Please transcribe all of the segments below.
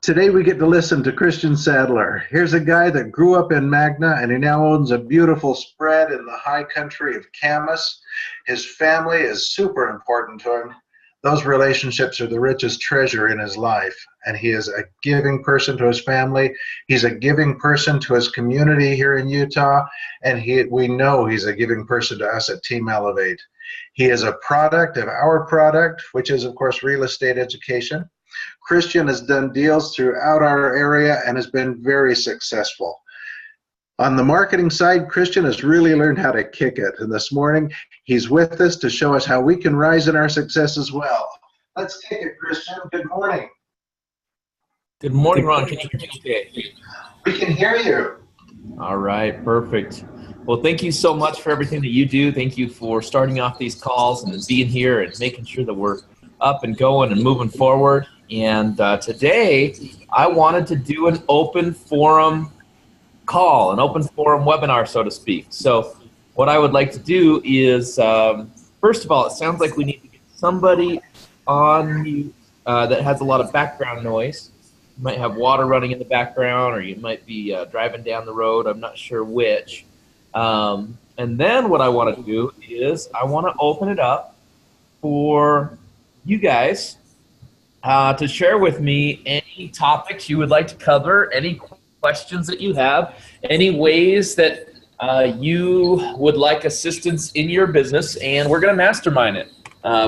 Today we get to listen to Christion Sadler. Here's a guy that grew up in Magna and he now owns a beautiful spread in the high country of Camas. His family is super important to him. Those relationships are the richest treasure in his life, and he is a giving person to his family. He's a giving person to his community here in Utah, and we know he's a giving person to us at Team Elevate. He is a product of our product, which is, of course, real estate education. Christion has done deals throughout our area and has been very successful. On the marketing side, Christion has really learned how to kick it. And this morning, he's with us to show us how we can rise in our success as well. Let's kick it, Christion. Good morning. Good morning, Ron. Can you hear me okay? We can hear you. All right, perfect. Well, thank you so much for everything that you do. Thank you for starting off these calls and being here and making sure that we're up and going and moving forward. And today, I wanted to do an open forum call, an open forum webinar, so to speak. So what I would like to do is, first of all, it sounds like we need to get somebody on mute that has a lot of background noise. You might have water running in the background, or you might be driving down the road. I'm not sure which. And then what I want to do is I want to open it up for you guys to share with me any topics you would like to cover, any questions that you have, any ways that you would like assistance in your business, and we're going to mastermind it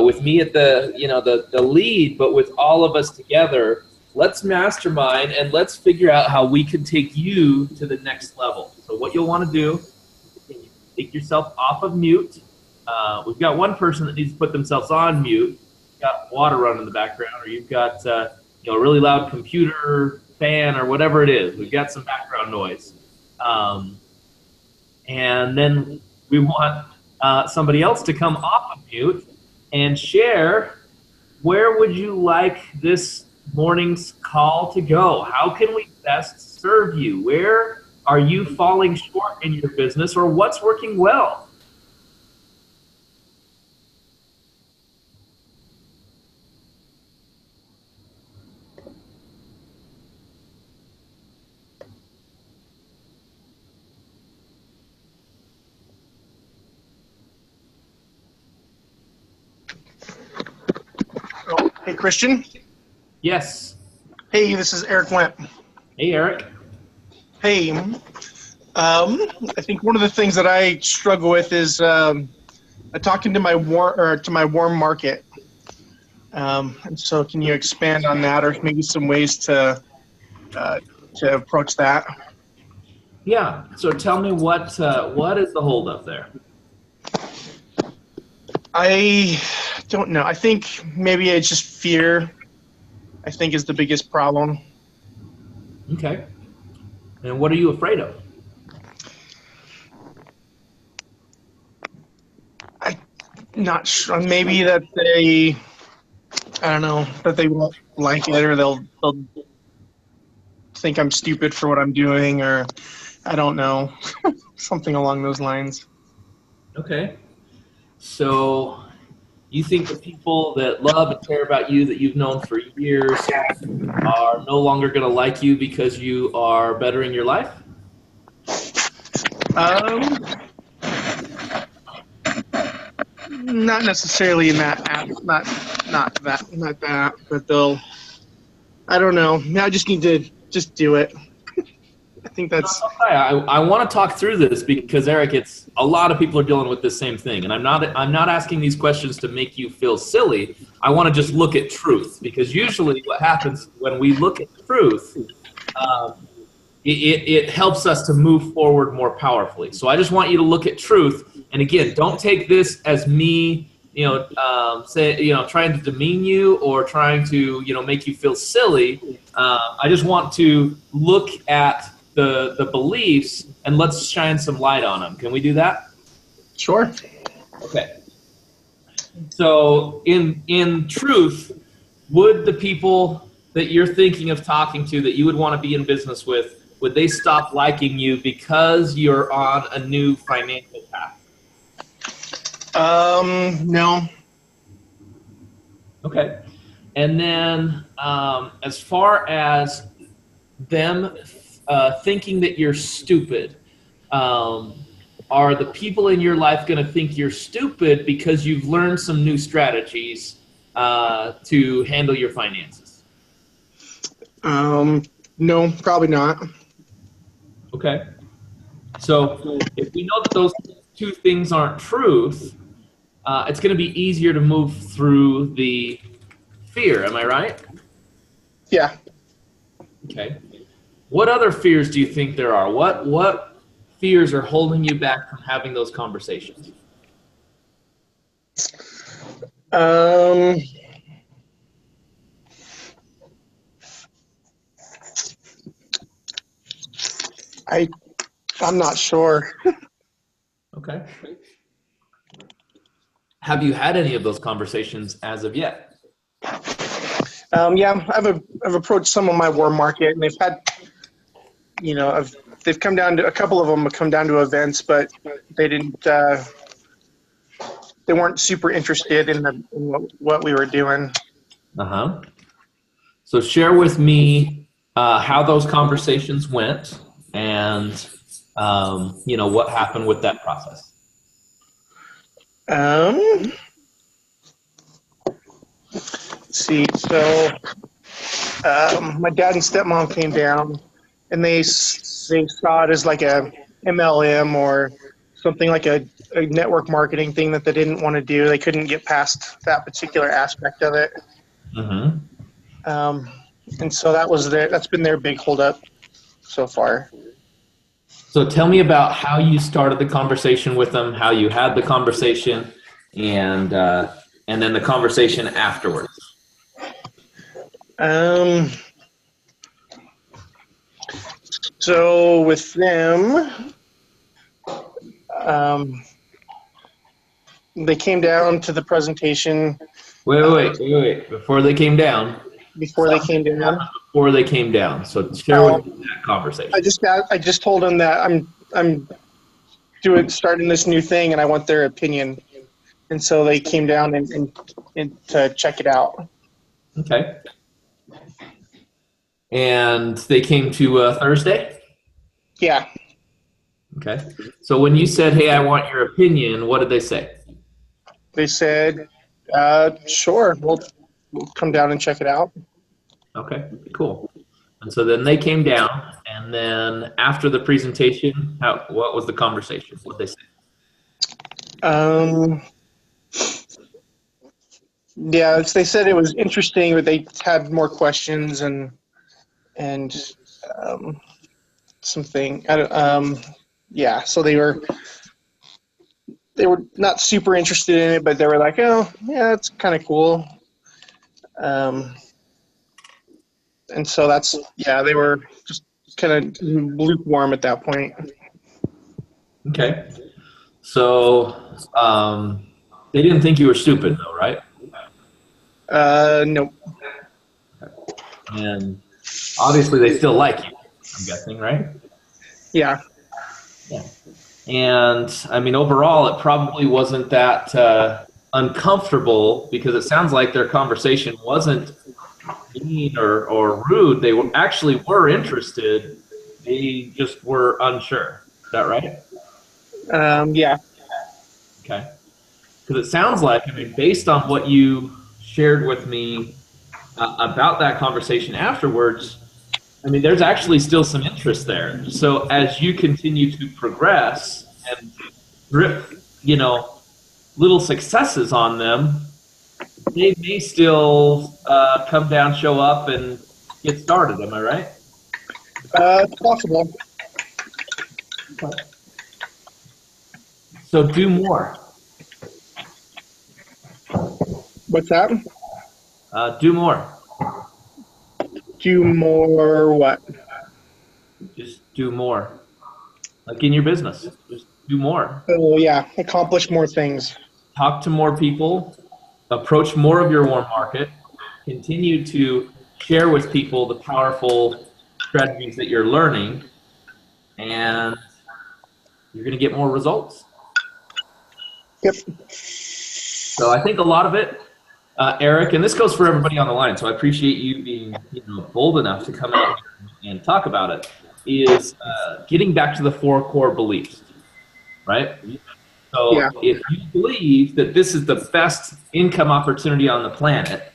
with me at the lead, but with all of us together. Let's mastermind and let's figure out how we can take you to the next level. So what you'll want to do is take yourself off of mute. We've got one person that needs to put themselves on mute. You've got water running in the background, or you've got a really loud computer fan or whatever it is. We've got some background noise. And then we want somebody else to come off of mute and share, where would you like this morning's call to go? How can we best serve you? Where are you falling short in your business, or what's working well? Oh, hey, Christion. Yes. Hey, this is Eric Went. Hey, Eric. Hey, I think one of the things that I struggle with is talking to my warm market. And so, can you expand on that, or maybe some ways to approach that? Yeah. So tell me what is the holdup there? I don't know. I think maybe it's just fear, I think, is the biggest problem. Okay. And what are you afraid of? I'm not sure. Maybe that they won't like it, or they'll think I'm stupid for what I'm doing, or I don't know, something along those lines. Okay. So you think the people that love and care about you, that you've known for years, are no longer going to like you because you are bettering your life? Not necessarily in that, not that, but they'll, I don't know. I just need to just do it. I think that's. I want to talk through this because, Eric, it's a lot of people are dealing with the same thing, and I'm not asking these questions to make you feel silly. I want to just look at truth, because usually what happens when we look at truth, it helps us to move forward more powerfully. So I just want you to look at truth, and again, don't take this as me, trying to demean you or trying to, make you feel silly. I just want to look at the beliefs, and let's shine some light on them. Can we do that? Sure. Okay. So in truth, would the people that you're thinking of talking to, that you would want to be in business with, would they stop liking you because you're on a new financial path? No. Okay. And then as far as them thinking that you're stupid, are the people in your life going to think you're stupid because you've learned some new strategies to handle your finances? No, probably not. Okay. So if we know that those two things aren't truth, it's going to be easier to move through the fear. Am I right? Yeah. Okay. What other fears do you think there are? What fears are holding you back from having those conversations? I'm not sure. Okay. Have you had any of those conversations as of yet? Yeah, I've approached some of my warm market, and they've had, they've come down to, a couple of them have come down to events, but they didn't, they weren't super interested in what we were doing. Uh-huh. So share with me how those conversations went and, what happened with that process. Let's see. So my dad and stepmom came down, and they saw it as like a MLM or something like a network marketing thing that they didn't want to do. They couldn't get past that particular aspect of it. Mm-hmm. And so that's been their big holdup so far. So tell me about how you started the conversation with them, how you had the conversation, and then the conversation afterwards. So with them, they came down to the presentation. Wait. Before they came down. Before they came down. Before they came down. So share with me that conversation. I just told them that I'm starting this new thing, and I want their opinion. And so they came down and to check it out. Okay. And they came to Thursday? Yeah. Okay. So when you said, hey, I want your opinion, what did they say? They said, sure, we'll come down and check it out. Okay, cool. And so then they came down, and then after the presentation, what was the conversation? What did they say? Yeah, they said it was interesting, but they had more questions and something. Yeah, so they were not super interested in it, but they were like, oh, yeah, that's kind of cool. And so they were just kind of lukewarm at that point. Okay. So they didn't think you were stupid, though, right? Nope. And obviously they still like you, I'm guessing, right? Yeah. Yeah. And I mean, overall, it probably wasn't that uncomfortable, because it sounds like their conversation wasn't mean or rude. They actually were interested. They just were unsure. Is that right? Yeah. Okay. Because it sounds like, I mean, based on what you shared with me about that conversation afterwards, I mean, there's actually still some interest there. So as you continue to progress and drip, little successes on them, they may still come down, show up, and get started. Am I right? It's possible. So do more. What's that? Do more. Do more what? Just do more. Like in your business, just do more. Oh, yeah. Accomplish more things. Talk to more people. Approach more of your warm market. Continue to share with people the powerful strategies that you're learning, and you're going to get more results. Yep. So I think a lot of it Eric, and this goes for everybody on the line, so I appreciate you being bold enough to come out and talk about it, is getting back to the 4 core beliefs, right? So Yeah. if you believe that this is the best income opportunity on the planet,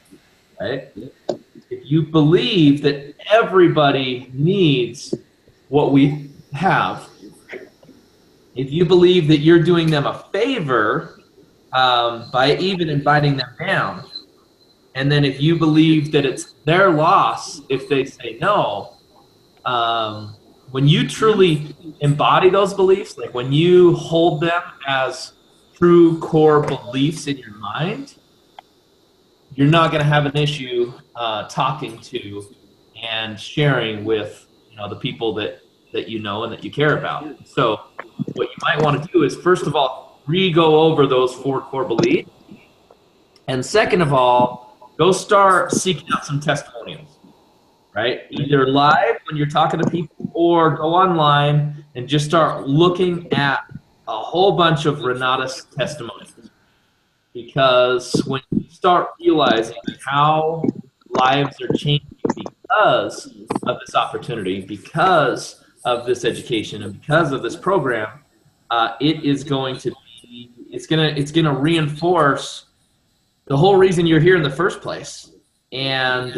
right? If you believe that everybody needs what we have, if you believe that you're doing them a favor by even inviting them down, and then if you believe that it's their loss if they say no, when you truly embody those beliefs, like when you hold them as true core beliefs in your mind, you're not going to have an issue talking to and sharing with the people that you know and that you care about. So what you might want to do is, first of all, re-go over those 4 core beliefs. And second of all, go start seeking out some testimonials, right? Either live when you're talking to people, or go online and just start looking at a whole bunch of Renata's testimonies. Because when you start realizing how lives are changing because of this opportunity, because of this education, and because of this program, it is going to be, it's gonna reinforce the whole reason you're here in the first place. And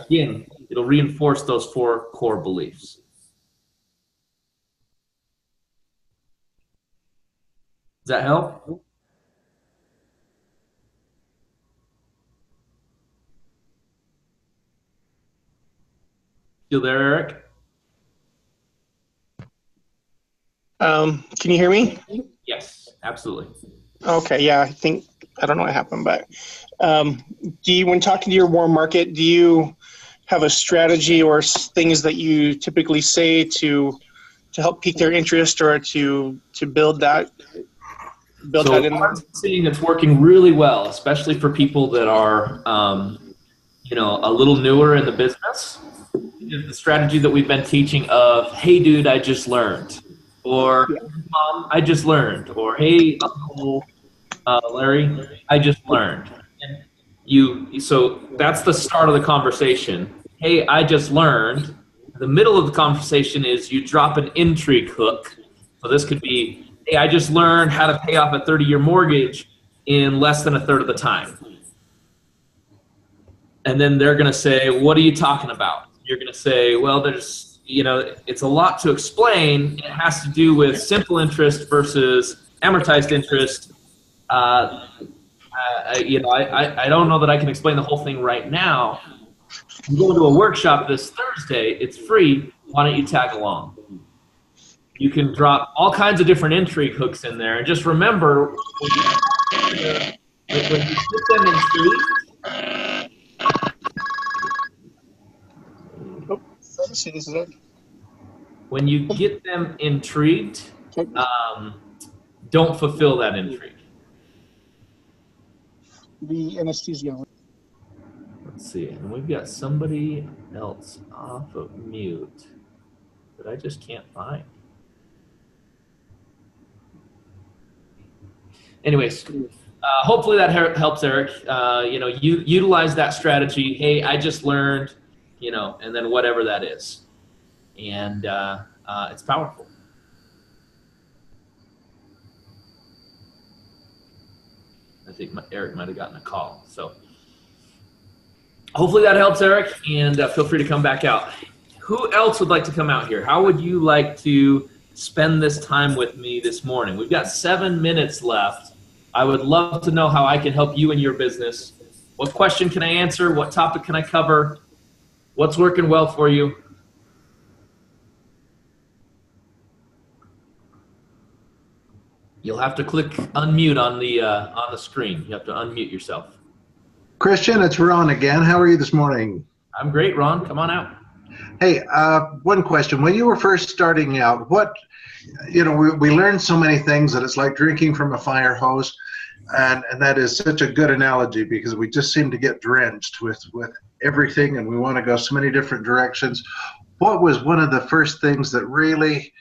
again, it'll reinforce those 4 core beliefs. Does that help? Still there, Eric? Can you hear me? Yes, absolutely. Okay, yeah, I don't know what happened, but when talking to your warm market, do you have a strategy or things that you typically say to help pique their interest, or to build that in them? One thing that's working really well, especially for people that are a little newer in the business, is the strategy that we've been teaching of, hey dude, I just learned, or mom, I just learned, or hey Uncle Larry, I just learned. And so that's the start of the conversation. Hey, I just learned. The middle of the conversation is you drop an intrigue hook. So this could be, hey, I just learned how to pay off a 30-year mortgage in less than a third of the time. And then they're going to say, what are you talking about? You're going to say, well, there's, it's a lot to explain. It has to do with simple interest versus amortized interest. I don't know that I can explain the whole thing right now. I'm going to a workshop this Thursday. It's free. Why don't you tag along? You can drop all kinds of different intrigue hooks in there. And just remember, when you get them intrigued, when you get them intrigued, don't fulfill that intrigue. The anesthesia. Let's see, and we've got somebody else off of mute that I just can't find. Anyways, hopefully that helps, Eric. You utilize that strategy. Hey, I just learned, and then whatever that is, and it's powerful. I think Eric might have gotten a call. So hopefully that helps, Eric, and feel free to come back out. Who else would like to come out here? How would you like to spend this time with me this morning? We've got 7 minutes left. I would love to know how I can help you in your business. What question can I answer? What topic can I cover? What's working well for you? You'll have to click unmute on the screen. You have to unmute yourself. Christian, it's Ron again. How are you this morning? I'm great, Ron. Come on out. Hey, one question. When you were first starting out, we learned so many things that it's like drinking from a fire hose, and that is such a good analogy, because we just seem to get drenched with everything, and we want to go so many different directions. What was one of the first things that really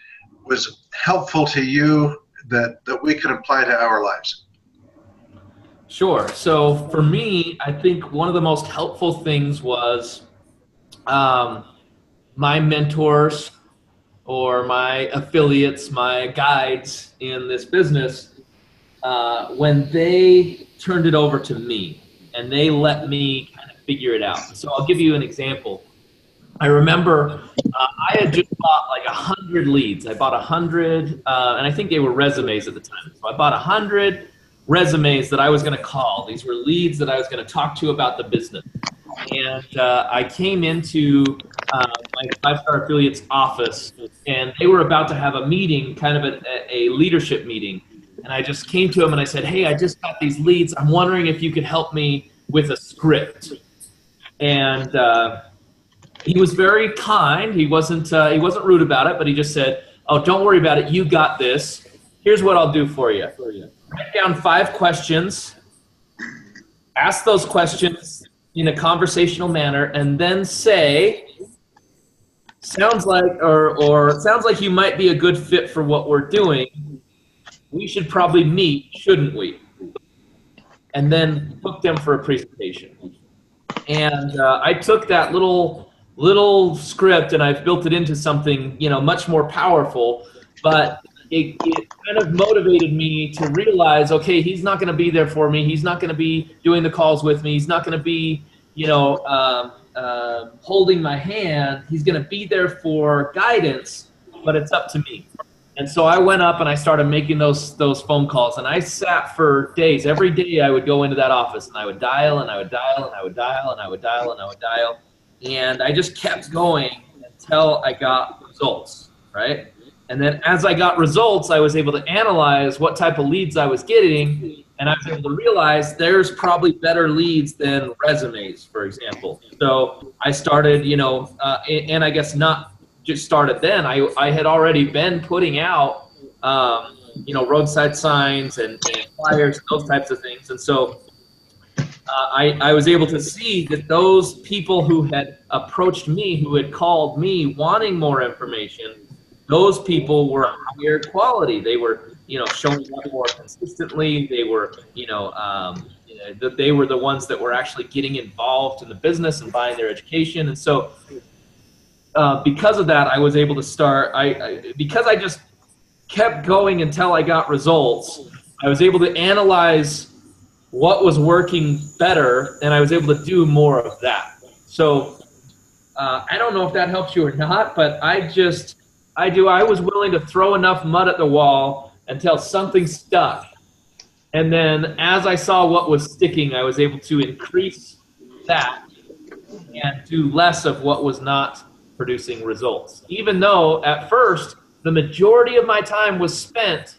was helpful to you that we could apply to our lives? Sure. So for me, I think one of the most helpful things was my mentors or my affiliates, my guides in this business, when they turned it over to me and they let me kind of figure it out. So I'll give you an example. I remember I had just bought like 100 leads. I bought 100, and I think they were resumes at the time. So I bought 100 resumes that I was going to call. These were leads that I was going to talk to about the business. And I came into my five-star affiliate's office, and they were about to have a meeting, kind of a leadership meeting. And I just came to him and I said, "Hey, I just got these leads. I'm wondering if you could help me with a script." And he was very kind. He wasn't rude about it, but he just said, "Oh, don't worry about it. You got this. Here's what I'll do for you. Write down 5 questions. Ask those questions in a conversational manner, and then say, sounds like you might be a good fit for what we're doing. We should probably meet, shouldn't we?" And then book them for a presentation. And I took that little script and I've built it into something, much more powerful. But it kind of motivated me to realize, okay, he's not going to be there for me. He's not going to be doing the calls with me. He's not going to be, holding my hand. He's going to be there for guidance, but it's up to me. And so I went up and I started making those phone calls, and I sat for days. Every day I would go into that office and I would dial and I would dial and I would dial and I would dial and I would dial. And I just kept going until I got results, right? And then as I got results, I was able to analyze what type of leads I was getting, and I was able to realize there's probably better leads than resumes, for example. So I started, and I guess not just started then. I had already been putting out, roadside signs and flyers, those types of things. And so I was able to see that those people who had approached me, who had called me wanting more information, those people were higher quality. They were, showing up more consistently. They were, they were the ones that were actually getting involved in the business and buying their education. And so because of that, I was able to start, because I just kept going until I got results, I was able to analyze what was working better, and I was able to do more of that. So I don't know if that helps you or not, but I was willing to throw enough mud at the wall until something stuck. And then as I saw what was sticking, I was able to increase that and do less of what was not producing results. Even though at first, the majority of my time was spent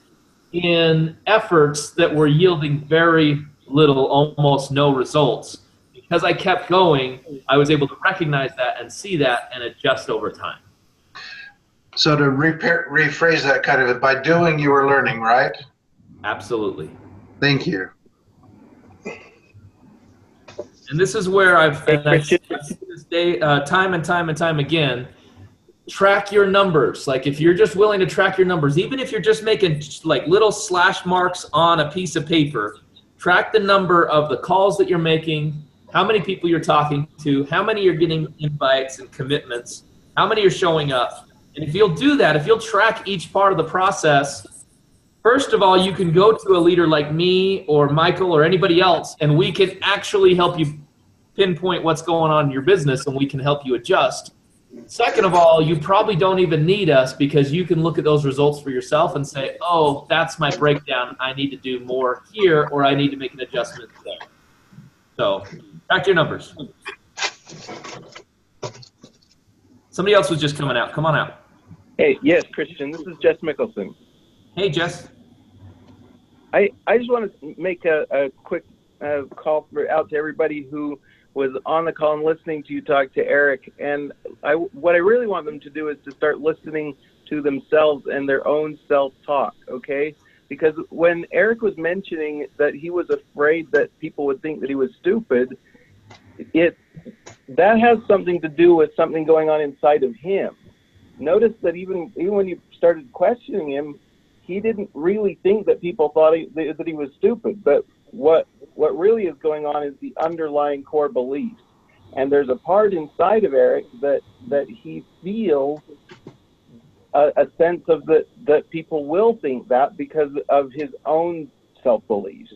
in efforts that were yielding very little, almost no results. Because I kept going, I was able to recognize that and see that and adjust over time. So to rephrase that kind of, by doing you were learning, right? Absolutely. Thank you. And this is where I've seen this day, time and time again, track your numbers. Like if you're just willing to track your numbers, even if you're just making like little slash marks on a piece of paper, track the number of the calls that you're making, how many people you're talking to, how many you're getting invites and commitments, how many are showing up. And if you'll do that, if you'll track each part of the process, first of all, you can go to a leader like me or Michael or anybody else, and we can actually help you pinpoint what's going on in your business, and we can help you adjust. Second of all, you probably don't even need us, because you can look at those results for yourself and say, oh, that's my breakdown. I need to do more here, or I need to make an adjustment there. So track your numbers. Somebody else was just coming out. Come on out. Hey, yes, Christian, this is Jess Mickelson. Hey, Jess. I just want to make a quick call out to everybody who was on the call and listening to you talk to Eric. And what I really want them to do is to start listening to themselves and their own self-talk, okay? Because when Eric was mentioning that he was afraid that people would think that he was stupid, that has something to do with something going on inside of him. Notice that even when you started questioning him, he didn't really think that people thought that he was stupid. But what really is going on is the underlying core beliefs. And there's a part inside of Eric that he feels a sense of that people will think that because of his own self-beliefs.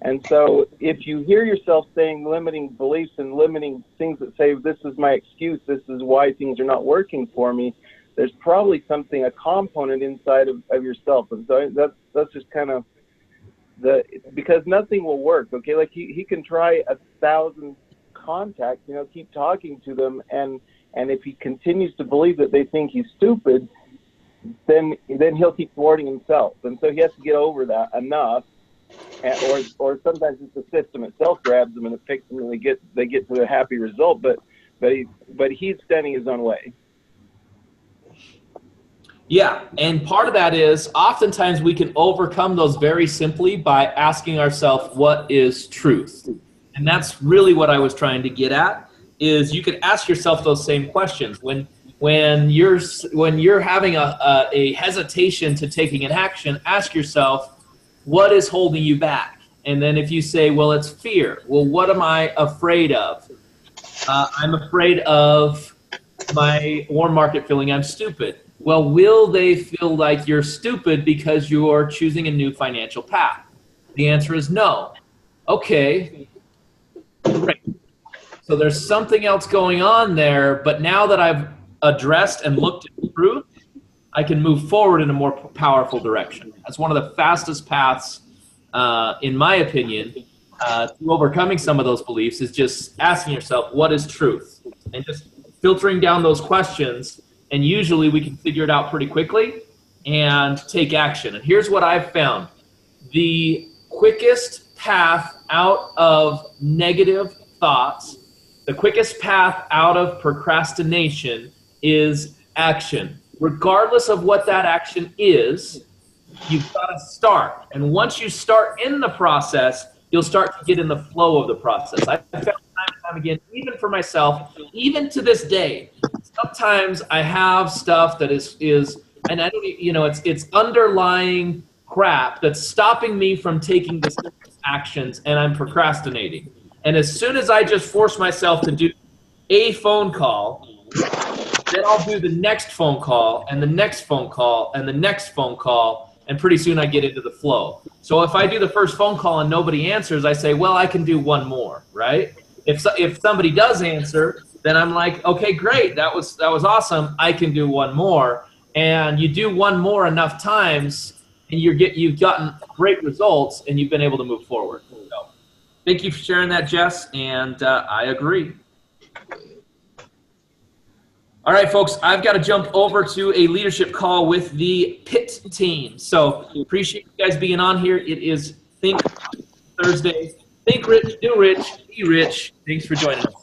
And so if you hear yourself saying limiting beliefs and limiting things that say, this is my excuse, this is why things are not working for me, there's probably something, a component inside of yourself. And so that's just kind of because nothing will work, okay? Like he can try 1,000 contacts, keep talking to them, and if he continues to believe that they think he's stupid, then he'll keep thwarting himself. And so he has to get over that enough. Or sometimes it's the system itself grabs them and it picks them and they get to a happy result, but he's standing his own way. Yeah, and part of that is oftentimes we can overcome those very simply by asking ourselves what is truth. And that's really what I was trying to get at, is you can ask yourself those same questions. When you're having a hesitation to taking an action, ask yourself, what is holding you back? And then if you say, well, it's fear. Well, what am I afraid of? I'm afraid of my warm market feeling I'm stupid. Well, will they feel like you're stupid because you are choosing a new financial path? The answer is no. Okay, great. So there's something else going on there, but now that I've addressed and looked at truth, I can move forward in a more powerful direction. That's one of the fastest paths, in my opinion, to overcoming some of those beliefs is just asking yourself, what is truth? And just filtering down those questions, and usually we can figure it out pretty quickly and take action. And here's what I've found. The quickest path out of negative thoughts, the quickest path out of procrastination is action. Regardless of what that action is, you've got to start. And once you start in the process, you'll start to get in the flow of the process. I've found time and time again, even for myself, even to this day, sometimes I have stuff that is and I don't, it's underlying crap that's stopping me from taking the actions, and I'm procrastinating. And as soon as I just force myself to do a phone call, then I'll do the next phone call and the next phone call and the next phone call, and pretty soon I get into the flow. So if I do the first phone call and nobody answers, I say, well, I can do one more, right? If somebody does answer, then I'm like, okay, great, that was awesome. I can do one more. And you do one more enough times, and you've gotten great results, and you've been able to move forward. So, thank you for sharing that, Jess, and I agree. All right, folks, I've got to jump over to a leadership call with the PIT team. So appreciate you guys being on here. It is Think Thursday. Think rich, do rich, be rich. Thanks for joining us.